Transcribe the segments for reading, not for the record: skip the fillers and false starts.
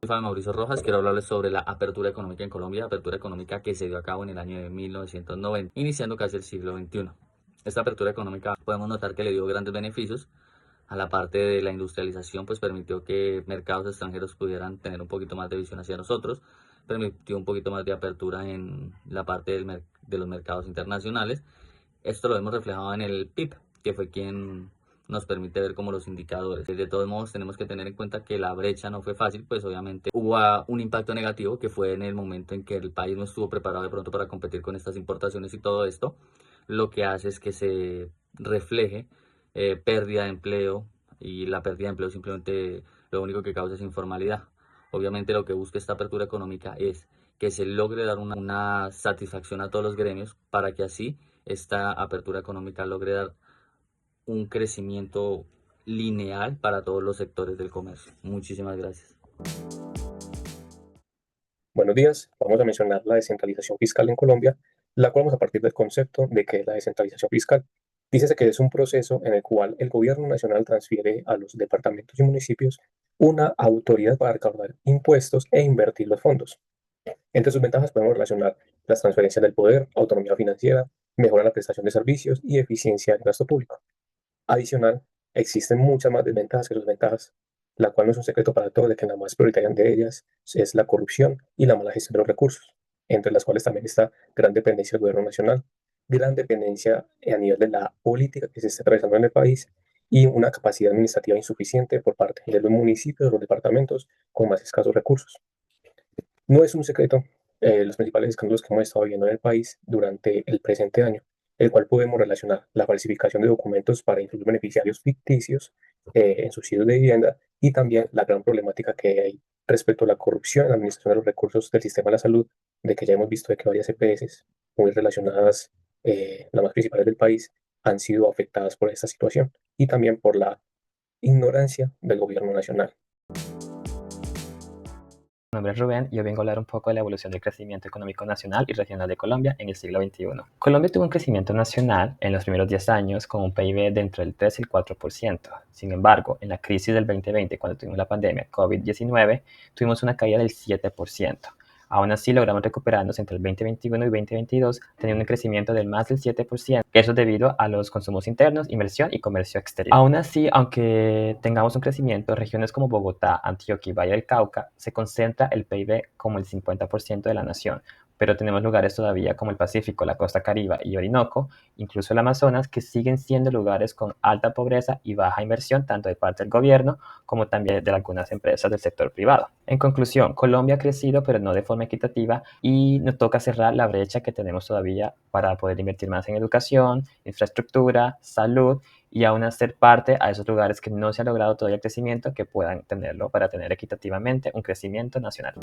Soy Fabián Mauricio Rojas, quiero hablarles sobre la apertura económica en Colombia, apertura económica que se dio a cabo en el año de 1990, iniciando casi el siglo XXI. Esta apertura económica podemos notar que le dio grandes beneficios a la parte de la industrialización, pues permitió que mercados extranjeros pudieran tener un poquito más de visión hacia nosotros, permitió un poquito más de apertura en la parte de los mercados internacionales. Esto lo hemos reflejado en el PIB, que fue quien nos permite ver como los indicadores. De todos modos, tenemos que tener en cuenta que la brecha no fue fácil, pues obviamente hubo un impacto negativo que fue en el momento en que el país no estuvo preparado de pronto para competir con estas importaciones y todo esto, lo que hace es que se refleje pérdida de empleo, y la pérdida de empleo simplemente lo único que causa es informalidad. Obviamente lo que busca esta apertura económica es que se logre dar una satisfacción a todos los gremios para que así esta apertura económica logre dar un crecimiento lineal para todos los sectores del comercio. Muchísimas gracias. Buenos días, vamos a mencionar la descentralización fiscal en Colombia, la cual vamos a partir del concepto de que la descentralización fiscal. Dícese que es un proceso en el cual el gobierno nacional transfiere a los departamentos y municipios una autoridad para recaudar impuestos e invertir los fondos. Entre sus ventajas podemos relacionar las transferencias del poder, autonomía financiera, mejora la prestación de servicios y eficiencia del gasto público. Adicional, existen muchas más desventajas que sus ventajas, la cual no es un secreto para todos de que la más prioritaria de ellas es la corrupción y la mala gestión de los recursos, entre las cuales también está gran dependencia del gobierno nacional, gran dependencia a nivel de la política que se está atravesando en el país y una capacidad administrativa insuficiente por parte de los municipios, de los departamentos con más escasos recursos. No es un secreto los principales escándalos que hemos estado viendo en el país durante el presente año, el cual podemos relacionar la falsificación de documentos para incluir beneficiarios ficticios en subsidios de vivienda y también la gran problemática que hay respecto a la corrupción en la administración de los recursos del sistema de la salud, de que ya hemos visto de que varias EPS muy relacionadas, las más principales del país, han sido afectadas por esta situación y también por la ignorancia del gobierno nacional. Mi nombre es Rubén y hoy vengo a hablar un poco de la evolución del crecimiento económico nacional y regional de Colombia en el siglo XXI. Colombia tuvo un crecimiento nacional en los primeros 10 años con un PIB de entre el 3 y el 4%. Sin embargo, en la crisis del 2020, cuando tuvimos la pandemia COVID-19, tuvimos una caída del 7%. Aún así, logramos recuperarnos entre el 2021 y 2022, teniendo un crecimiento del más del 7%. Eso es debido a los consumos internos, inversión y comercio exterior. Aún así, aunque tengamos un crecimiento, regiones como Bogotá, Antioquia y Valle del Cauca se concentra el PIB como el 50% de la nación, pero tenemos lugares todavía como el Pacífico, la costa Caribe y Orinoco, incluso el Amazonas, que siguen siendo lugares con alta pobreza y baja inversión, tanto de parte del gobierno como también de algunas empresas del sector privado. En conclusión, Colombia ha crecido, pero no de forma equitativa, y nos toca cerrar la brecha que tenemos todavía para poder invertir más en educación, infraestructura, salud y aún hacer parte a esos lugares que no se ha logrado todavía el crecimiento, que puedan tenerlo para tener equitativamente un crecimiento nacional.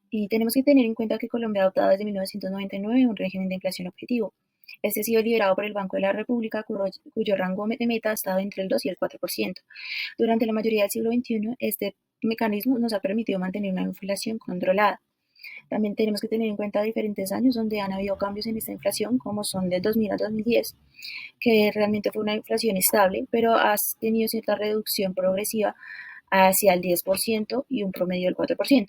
Y tenemos que tener en cuenta que Colombia ha adoptado desde 1999 un régimen de inflación objetivo. Este ha sido liderado por el Banco de la República, cuyo rango de meta ha estado entre el 2 y el 4%. Durante la mayoría del siglo XXI, este mecanismo nos ha permitido mantener una inflación controlada. También tenemos que tener en cuenta diferentes años donde han habido cambios en esta inflación, como son del 2000 al 2010, que realmente fue una inflación estable, pero ha tenido cierta reducción progresiva hacia el 10% y un promedio del 4%.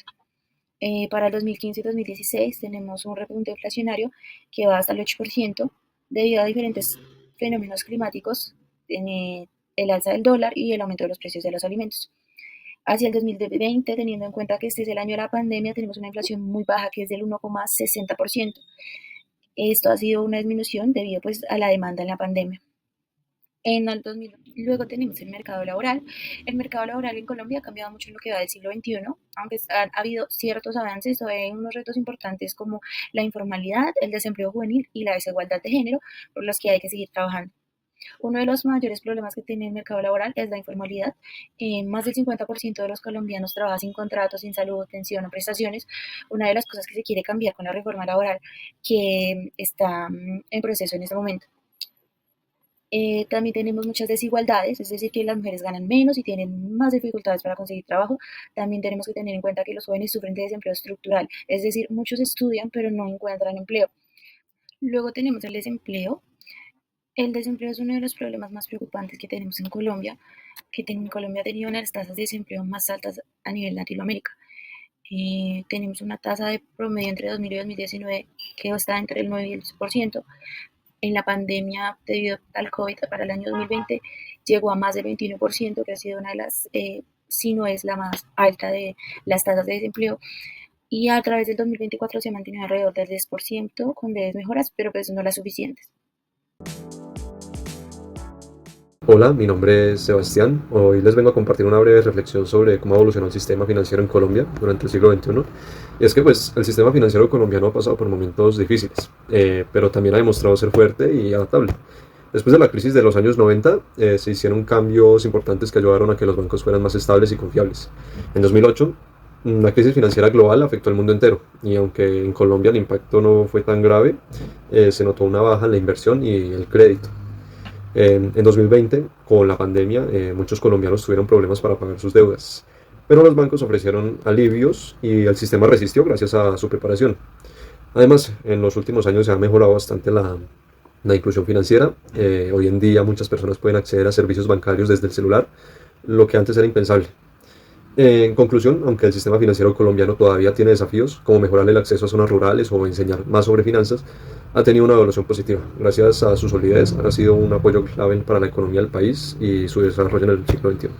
Para el 2015 y 2016 tenemos un repunte inflacionario que va hasta el 8% debido a diferentes fenómenos climáticos, el alza del dólar y el aumento de los precios de los alimentos. Hacia el 2020, teniendo en cuenta que este es el año de la pandemia, tenemos una inflación muy baja que es del 1,60%. Esto ha sido una disminución debido pues, a la demanda en la pandemia. En el 2000, luego tenemos el mercado laboral. El mercado laboral en Colombia ha cambiado mucho en lo que va del siglo XXI, aunque han habido ciertos avances, hay unos retos importantes como la informalidad, el desempleo juvenil y la desigualdad de género, por los que hay que seguir trabajando. Uno de los mayores problemas que tiene el mercado laboral es la informalidad. Más del 50% de los colombianos trabaja sin contratos, sin salud, pensión o prestaciones. Una de las cosas que se quiere cambiar con la reforma laboral que está en proceso en este momento. También tenemos muchas desigualdades, es decir, que las mujeres ganan menos y tienen más dificultades para conseguir trabajo. También tenemos que tener en cuenta que los jóvenes sufren de desempleo estructural, es decir, muchos estudian pero no encuentran empleo. Luego tenemos el desempleo. El desempleo es uno de los problemas más preocupantes que tenemos en Colombia, Colombia ha tenido una de las tasas de desempleo más altas a nivel Latinoamérica. Tenemos una tasa de promedio entre 2000 y 2019 que está entre el 9 y el 10%. En la pandemia, debido al COVID para el año 2020, llegó a más del 21%, que ha sido una de las, si no es la más alta de las tasas de desempleo. Y a través del 2024 se ha mantenido alrededor del 10%, con leves mejoras, pero pues no las suficientes. Hola, mi nombre es Sebastián. Hoy les vengo a compartir una breve reflexión sobre cómo evolucionó el sistema financiero en Colombia durante el siglo XXI. Y es que pues el sistema financiero colombiano ha pasado por momentos difíciles, pero también ha demostrado ser fuerte y adaptable. Después de la crisis de los años 90, se hicieron cambios importantes que ayudaron a que los bancos fueran más estables y confiables. En 2008, la crisis financiera global afectó al mundo entero, y aunque en Colombia el impacto no fue tan grave, se notó una baja en la inversión y el crédito. En 2020, con la pandemia, muchos colombianos tuvieron problemas para pagar sus deudas, pero los bancos ofrecieron alivios y el sistema resistió gracias a su preparación. Además, en los últimos años se ha mejorado bastante la inclusión financiera. Hoy en día muchas personas pueden acceder a servicios bancarios desde el celular, lo que antes era impensable. En conclusión, aunque el sistema financiero colombiano todavía tiene desafíos, como mejorar el acceso a zonas rurales o enseñar más sobre finanzas, ha tenido una evolución positiva. Gracias a su solidez, ha sido un apoyo clave para la economía del país y su desarrollo en el siglo XXI.